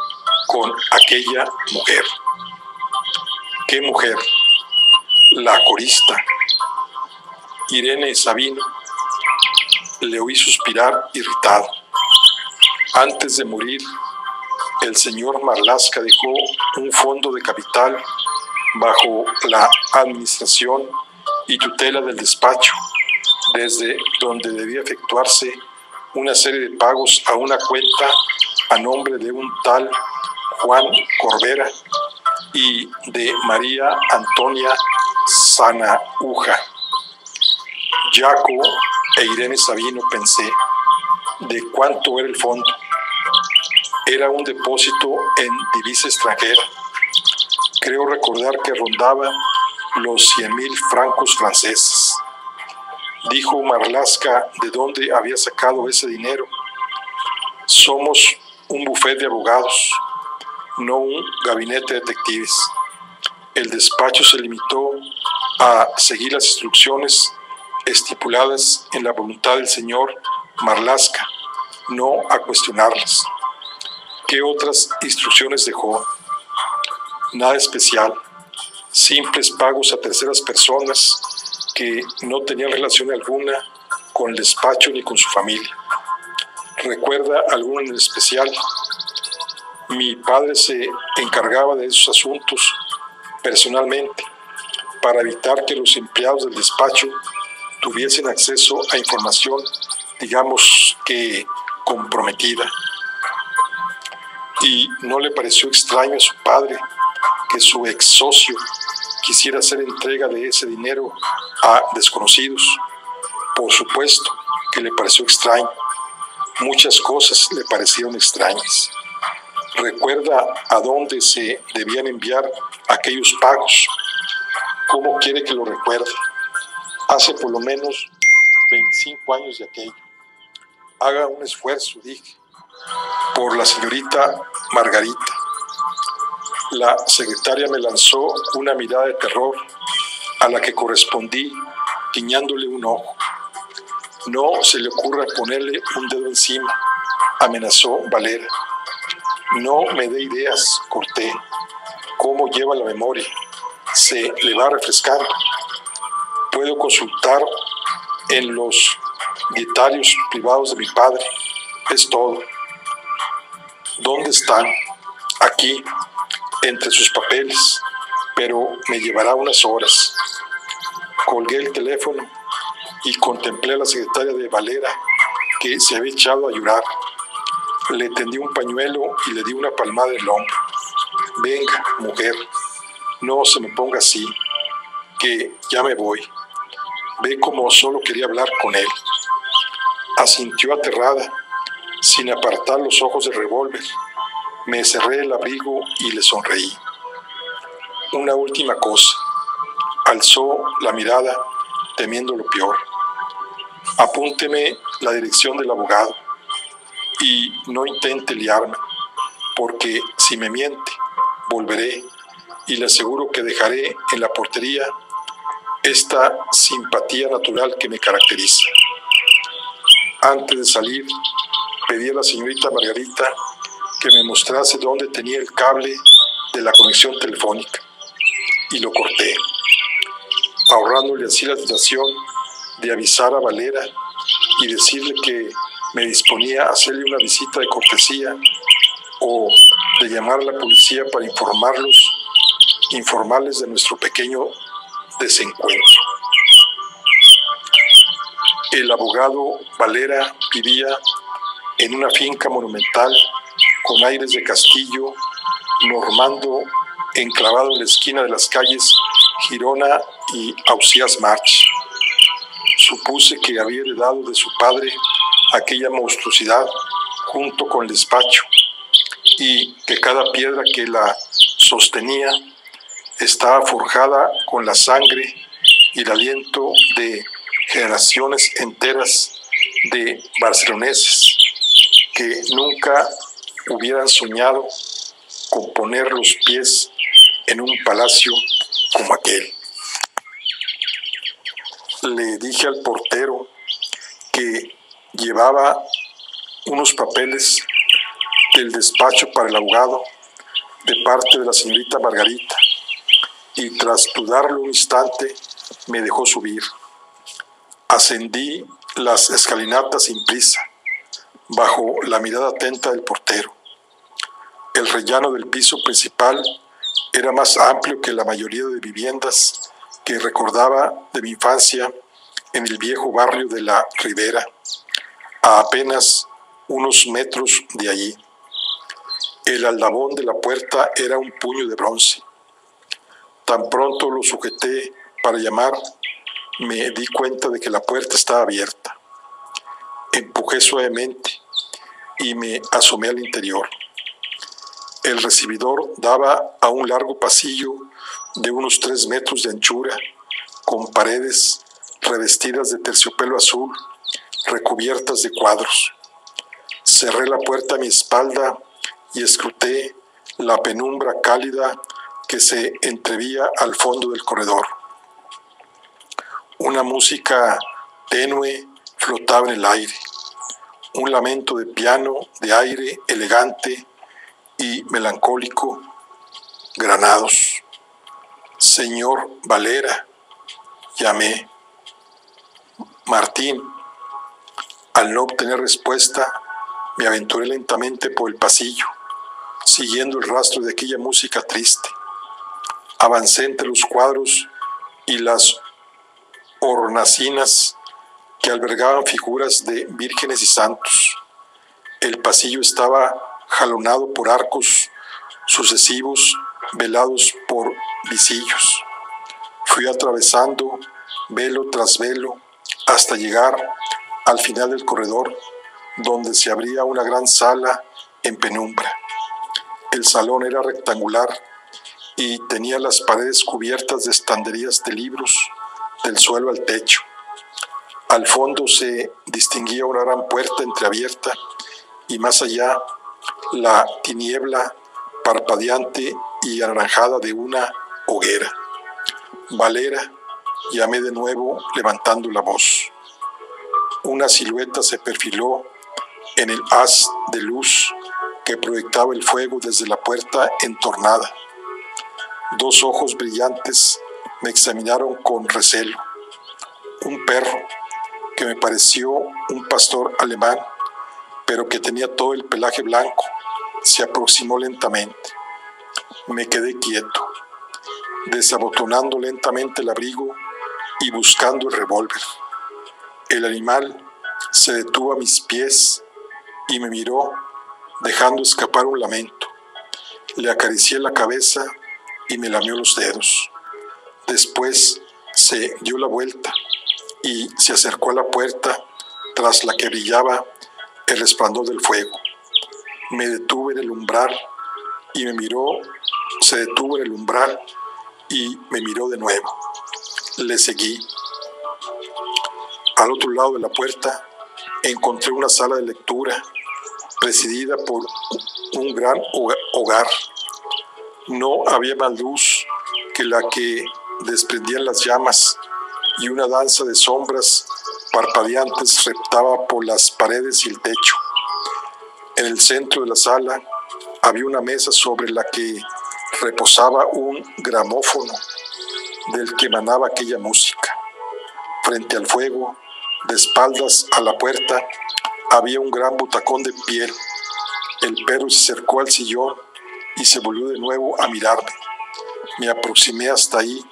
con aquella mujer. ¿Qué mujer? La corista, Irene Sabino. Le oí suspirar irritado. Antes de morir, el señor Marlaska dejó un fondo de capital bajo la administración y tutela del despacho, desde donde debía efectuarse una serie de pagos a una cuenta a nombre de un tal Juan Corbera y de María Antonia Sanahúja. Jaco e Irene Sabino, pensé. ¿De cuánto era el fondo? Era un depósito en divisa extranjera. Creo recordar que rondaba los 100,000 francos franceses. Dijo Marlaska de dónde había sacado ese dinero. Somos un bufete de abogados, no un gabinete de detectives. El despacho se limitó a seguir las instrucciones estipuladas en la voluntad del señor Marlaska, no a cuestionarlas. ¿Qué otras instrucciones dejó? Nada especial. Simples pagos a terceras personas que no tenían relación alguna con el despacho ni con su familia. ¿Recuerda alguno en especial? Mi padre se encargaba de esos asuntos personalmente para evitar que los empleados del despacho tuviesen acceso a información, digamos que comprometida. ¿Y no le pareció extraño a su padre que su ex socio quisiera hacer entrega de ese dinero a desconocidos. Por supuesto que le pareció extraño. Muchas cosas le parecieron extrañas. ¿Recuerda a dónde se debían enviar aquellos pagos? ¿Cómo quiere que lo recuerde? Hace por lo menos 25 años de aquello. Haga un esfuerzo, dije, por la señorita Margarita. La secretaria me lanzó una mirada de terror a la que correspondí guiñándole un ojo. No se le ocurra ponerle un dedo encima, amenazó Valera. No me dé ideas, corté. ¿Cómo lleva la memoria? Se le va refrescando. Puedo consultar en los dietarios privados de mi padre. Es todo. ¿Dónde están? Aquí, entre sus papeles, pero me llevará unas horas. Colgué el teléfono y contemplé a la secretaria de Valera, que se había echado a llorar. Le tendí un pañuelo y le di una palmada en el hombro. Venga, mujer, no se me ponga así, que ya me voy. Ve como solo quería hablar con él. Asintió aterrada, sin apartar los ojos del revólver. Me cerré el abrigo y le sonreí. Una última cosa. Alzó la mirada, temiendo lo peor. Apúnteme la dirección del abogado y no intente liarme, porque si me miente, volveré y le aseguro que dejaré en la portería esta simpatía natural que me caracteriza. Antes de salir, pedí a la señorita Margarita que me mostrase dónde tenía el cable de la conexión telefónica y lo corté, ahorrándole así la tentación de avisar a Valera y decirle que me disponía a hacerle una visita de cortesía o de llamar a la policía para informarles de nuestro pequeño desencuentro. El abogado Valera vivía en una finca monumental con aires de castillo normando, enclavado en la esquina de las calles Girona y Ausiàs March. Supuse que había heredado de su padre aquella monstruosidad junto con el despacho y que cada piedra que la sostenía estaba forjada con la sangre y el aliento de generaciones enteras de barceloneses que nunca hubieran soñado con poner los pies en un palacio como aquel. Le dije al portero que llevaba unos papeles del despacho para el abogado de parte de la señorita Margarita y tras dudarlo un instante me dejó subir. Ascendí las escalinatas sin prisa, bajo la mirada atenta del portero. El rellano del piso principal era más amplio que la mayoría de viviendas que recordaba de mi infancia en el viejo barrio de la Ribera, a apenas unos metros de allí. El aldabón de la puerta era un puño de bronce. Tan pronto lo sujeté para llamar, me di cuenta de que la puerta estaba abierta. Empujé suavemente y me asomé al interior. El recibidor daba a un largo pasillo de unos 3 metros de anchura, con paredes revestidas de terciopelo azul, recubiertas de cuadros. Cerré la puerta a mi espalda y escruté la penumbra cálida que se entrevía al fondo del corredor. Una música tenue flotaba en el aire, un lamento de piano de aire elegante y melancólico. Granados. Señor Valera, llamé. Martín. Al no obtener respuesta, me aventuré lentamente por el pasillo, siguiendo el rastro de aquella música triste. Avancé entre los cuadros y las hornacinas que albergaban figuras de vírgenes y santos. El pasillo estaba jalonado por arcos sucesivos velados por visillos. Fui atravesando velo tras velo hasta llegar al final del corredor, donde se abría una gran sala en penumbra. El salón era rectangular y tenía las paredes cubiertas de estanterías de libros del suelo al techo. Al fondo se distinguía una gran puerta entreabierta y más allá la tiniebla parpadeante y anaranjada de una hoguera. Valera, llamé de nuevo levantando la voz. Una silueta se perfiló en el haz de luz que proyectaba el fuego desde la puerta entornada. Dos ojos brillantes me examinaron con recelo. Un perro, que me pareció un pastor alemán, pero que tenía todo el pelaje blanco, se aproximó lentamente. Me quedé quieto, desabotonando lentamente el abrigo y buscando el revólver. El animal se detuvo a mis pies y me miró, dejando escapar un lamento. Le acaricié la cabeza y me lamió los dedos. Después se dio la vuelta y se acercó a la puerta tras la que brillaba el resplandor del fuego. Me detuve en el umbral y me miró, se detuvo en el umbral y me miró de nuevo. Le seguí. Al otro lado de la puerta encontré una sala de lectura presidida por un gran hogar. No había más luz que la que desprendían las llamas y una danza de sombras parpadeantes reptaba por las paredes y el techo. En el centro de la sala había una mesa sobre la que reposaba un gramófono del que emanaba aquella música. Frente al fuego, de espaldas a la puerta, había un gran butacón de piel. El perro se acercó al sillón y se volvió de nuevo a mirarme. Me aproximé hasta ahí,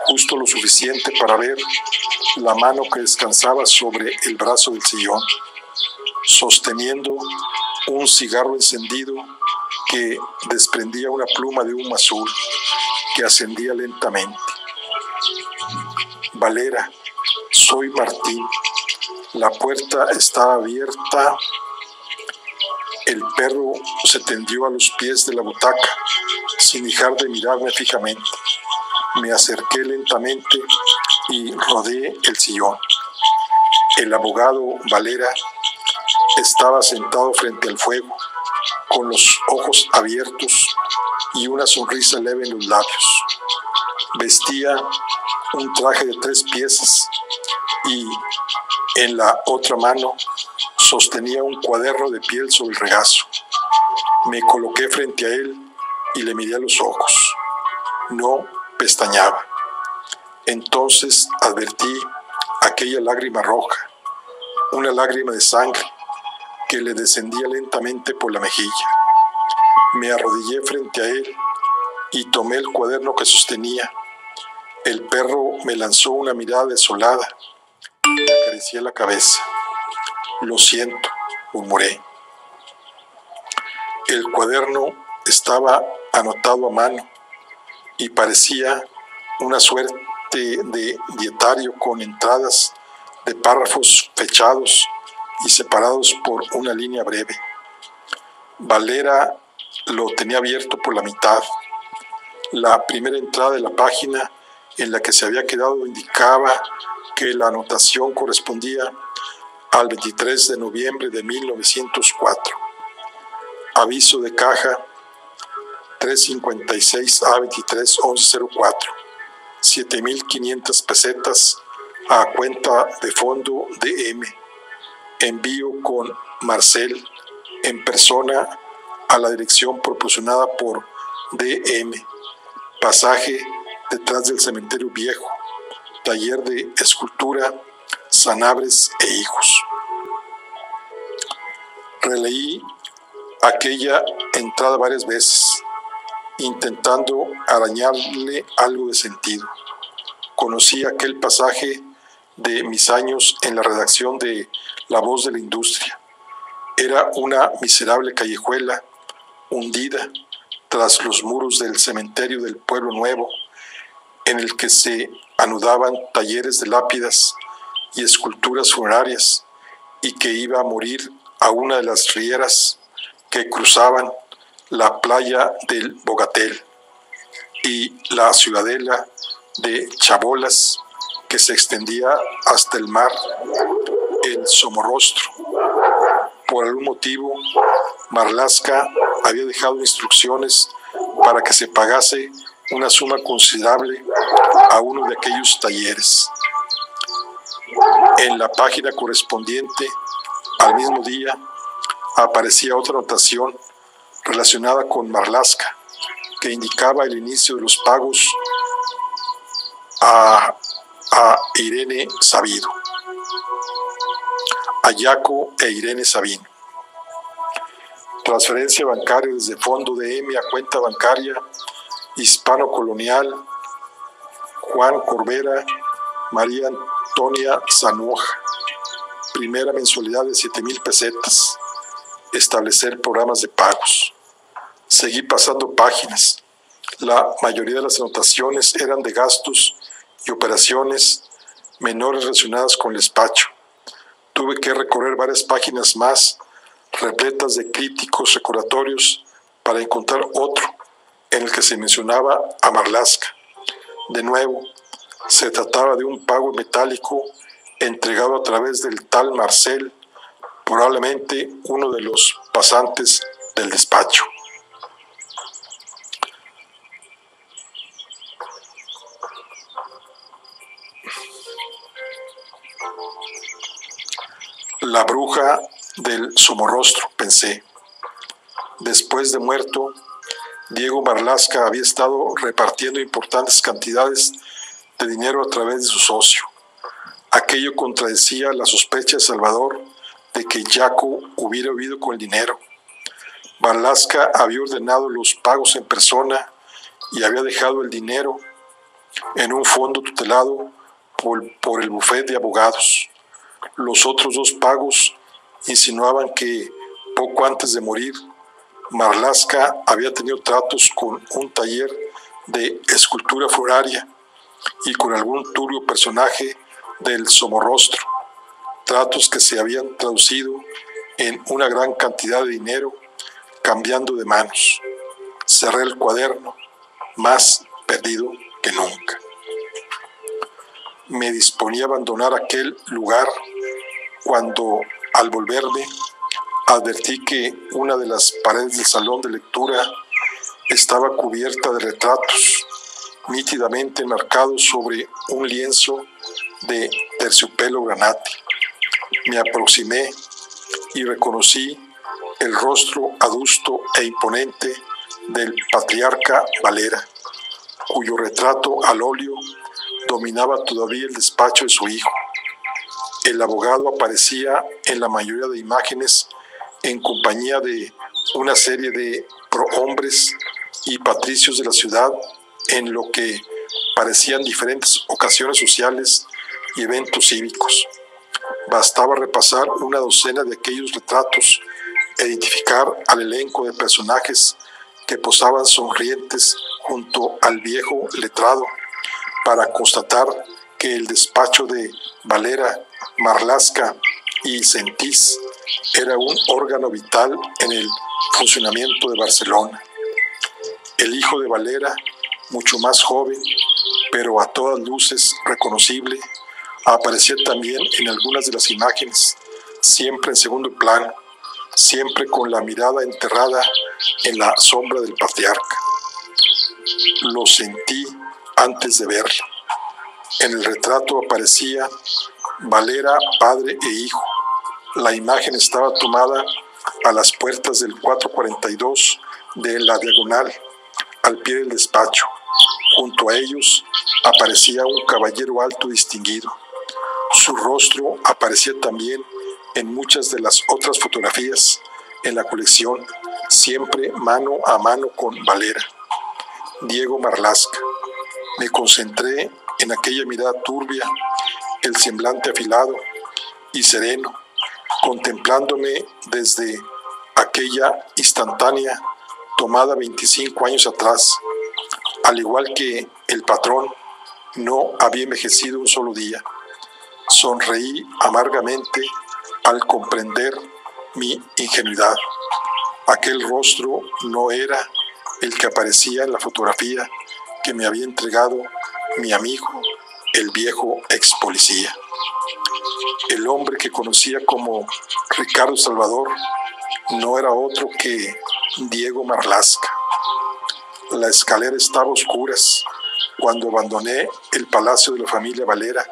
justo lo suficiente para ver la mano que descansaba sobre el brazo del sillón, sosteniendo un cigarro encendido que desprendía una pluma de humo azul que ascendía lentamente. Valera, soy Martín. La puerta estaba abierta. El perro se tendió a los pies de la butaca, sin dejar de mirarme fijamente. Me acerqué lentamente y rodeé el sillón. El abogado Valera estaba sentado frente al fuego, con los ojos abiertos y una sonrisa leve en los labios. Vestía un traje de 3 piezas y en la otra mano sostenía un cuaderno de piel sobre el regazo. Me coloqué frente a él y le miré a los ojos. No pestañaba. Entonces advertí aquella lágrima roja, una lágrima de sangre que le descendía lentamente por la mejilla. Me arrodillé frente a él y tomé el cuaderno que sostenía. El perro me lanzó una mirada desolada y le acaricié la cabeza. Lo siento, murmuré. El cuaderno estaba anotado a mano y parecía una suerte de dietario con entradas de párrafos fechados y separados por una línea breve. Valera lo tenía abierto por la mitad. La primera entrada de la página en la que se había quedado indicaba que la anotación correspondía al 23 de noviembre de 1904. Aviso de caja 356 A23 1104, 7.500 pesetas a cuenta de fondo DM. Envío con Marcel en persona a la dirección proporcionada por DM. Pasaje detrás del cementerio viejo. Taller de escultura, Sanabres e hijos. Releí aquella entrada varias veces, intentando arañarle algo de sentido. Conocí aquel pasaje de mis años en la redacción de La Voz de la Industria. Era una miserable callejuela, hundida, tras los muros del cementerio del Pueblo Nuevo, en el que se anudaban talleres de lápidas y esculturas funerarias, y que iba a morir a una de las rieras que cruzaban la playa del Bogatel y la ciudadela de Chabolas, que se extendía hasta el mar, el Somorrostro. Por algún motivo, Marlaska había dejado instrucciones para que se pagase una suma considerable a uno de aquellos talleres. En la página correspondiente al mismo día aparecía otra anotación relacionada con Marlaska, que indicaba el inicio de los pagos a Irene Sabido, a Jaco e Irene Sabino. Transferencia bancaria desde fondo de M a cuenta bancaria Hispano Colonial, Juan Corbera, María Antonia Zanoja. Primera mensualidad de 7,000 pesetas. Establecer programas de pagos. Seguí pasando páginas. La mayoría de las anotaciones eran de gastos y operaciones menores relacionadas con el despacho. Tuve que recorrer varias páginas más, repletas de críticos recordatorios, para encontrar otro en el que se mencionaba a Marlaska. De nuevo, se trataba de un pago metálico entregado a través del tal Marcel, probablemente uno de los pasantes del despacho. La bruja del Somorrostro, pensé. Después de muerto, Diego Marlaska había estado repartiendo importantes cantidades de dinero a través de su socio. Aquello contradecía la sospecha de Salvador de que Jaco hubiera huido con el dinero. Marlaska había ordenado los pagos en persona y había dejado el dinero en un fondo tutelado por el bufete de abogados. Los otros dos pagos insinuaban que poco antes de morir, Marlaska había tenido tratos con un taller de escultura funeraria y con algún turbio personaje del Somorrostro, tratos que se habían traducido en una gran cantidad de dinero cambiando de manos. Cerré el cuaderno, más perdido que nunca. Me disponía a abandonar aquel lugar cuando, al volverme, advertí que una de las paredes del salón de lectura estaba cubierta de retratos, nítidamente marcados sobre un lienzo de terciopelo granate. Me aproximé y reconocí el rostro adusto e imponente del patriarca Valera, cuyo retrato al óleo dominaba todavía el despacho de su hijo. El abogado aparecía en la mayoría de imágenes en compañía de una serie de prohombres y patricios de la ciudad en lo que parecían diferentes ocasiones sociales y eventos cívicos. Bastaba repasar una docena de aquellos retratos e identificar al elenco de personajes que posaban sonrientes junto al viejo letrado para constatar que el despacho de Valera, Marlaska y Sentís era un órgano vital en el funcionamiento de Barcelona. El hijo de Valera, mucho más joven, pero a todas luces reconocible, aparecía también en algunas de las imágenes, siempre en segundo plano, siempre con la mirada enterrada en la sombra del patriarca. Lo sentí antes de verlo. En el retrato aparecía Valera, padre e hijo. La imagen estaba tomada a las puertas del 442 de la Diagonal, al pie del despacho. Junto a ellos aparecía un caballero alto distinguido. Su rostro aparecía también en muchas de las otras fotografías en la colección, siempre mano a mano con Valera. Diego Marlaska. Me concentré en aquella mirada turbia, el semblante afilado y sereno, contemplándome desde aquella instantánea tomada 25 años atrás, al igual que el patrón, no había envejecido un solo día. Sonreí amargamente al comprender mi ingenuidad. Aquel rostro no era el que aparecía en la fotografía que me había entregado mi amigo, el viejo ex policía. El hombre que conocía como Ricardo Salvador no era otro que Diego Marlaska. La escalera estaba a oscuras cuando abandoné el palacio de la familia Valera.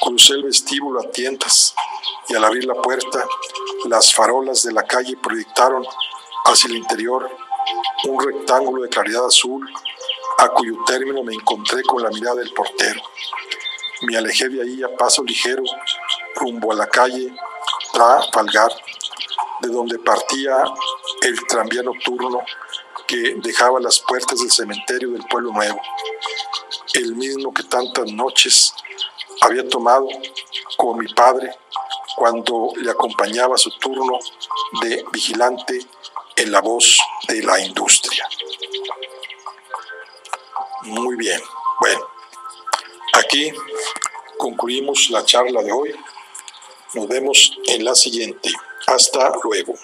Crucé el vestíbulo a tientas y al abrir la puerta, las farolas de la calle proyectaron hacia el interior un rectángulo de claridad azul a cuyo término me encontré con la mirada del portero. Me alejé de ahí a paso ligero rumbo a la calle Trafalgar, de donde partía el tranvía nocturno que dejaba las puertas del cementerio del Pueblo Nuevo, el mismo que tantas noches había tomado con mi padre cuando le acompañaba su turno de vigilante en La Voz de la Industria. Muy bien, bueno, aquí concluimos la charla de hoy. Nos vemos en la siguiente. Hasta luego.